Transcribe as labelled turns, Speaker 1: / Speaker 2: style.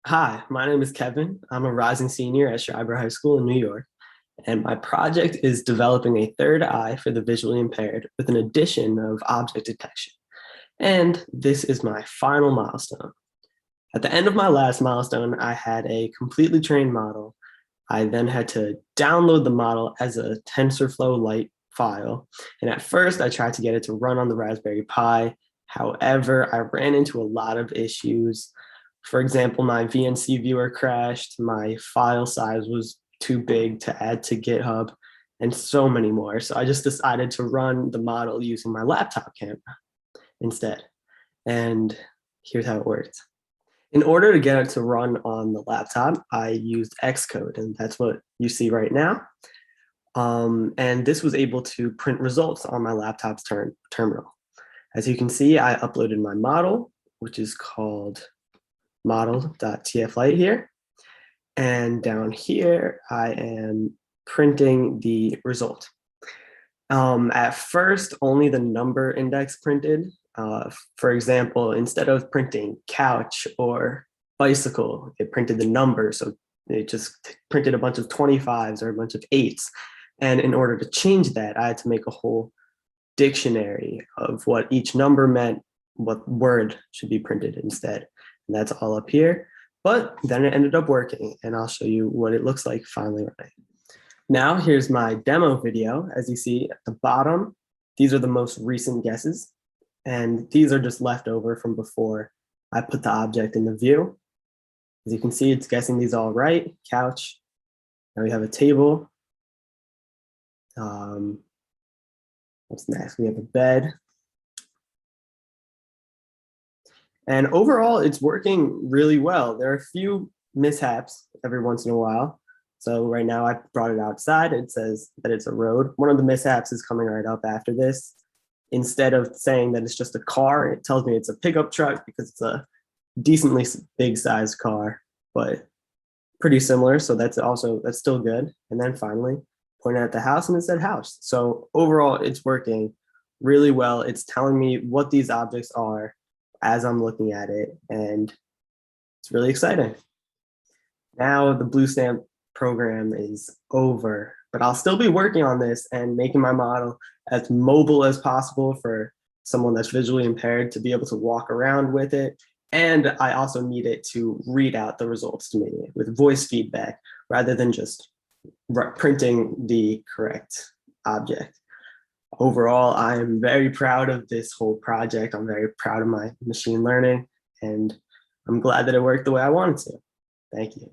Speaker 1: Hi, my name is Kevin. I'm a rising senior at Schreiber High School in New York, and my project is developing a third eye for the visually impaired with an addition of object detection. And this is my final milestone. At the end of my last milestone, I had a completely trained model. I then had to download the model as a TensorFlow Lite file. And at first, I tried to get it to run on the Raspberry Pi. However, I ran into a lot of issues. For example, my VNC viewer crashed, my file size was too big to add to GitHub, and so many more. So I just decided to run the model using my laptop camera instead. And here's how it worked. In order to get it to run on the laptop, I used Xcode, and that's what you see right now. And this was able to print results on my laptop's terminal. As you can see, I uploaded my model, which is called model.tflite here. And down here, I am printing the result. At first, only the number index printed. For example, instead of printing couch or bicycle, it printed the number. So it just printed a bunch of 25s or a bunch of 8s. And in order to change that, I had to make a whole dictionary of what each number meant, what word should be printed instead. And that's all up here. But then it ended up working, and I'll show you what it looks like finally running. Now here's my demo video. As you see at the bottom, these are the most recent guesses. And these are just left over from before I put the object in the view. As you can see, it's guessing these all right. Couch. Now we have a table. What's next? We have a bed. And overall, it's working really well. There are a few mishaps every once in a while. So right now I brought it outside. It says that it's a road. One of the mishaps is coming right up after this. Instead of saying that it's just a car, it tells me it's a pickup truck because it's a decently big sized car, but pretty similar. So that's still good. And then finally pointed at the house and it said house. So overall, it's working really well. It's telling me what these objects are as I'm looking at it, and it's really exciting. Now the Blue Stamp program is over, but I'll still be working on this and making my model as mobile as possible for someone that's visually impaired to be able to walk around with it. And I also need it to read out the results to me with voice feedback rather than just printing the correct object. Overall, I am very proud of this whole project. I'm very proud of my machine learning, and I'm glad that it worked the way I wanted to. Thank you.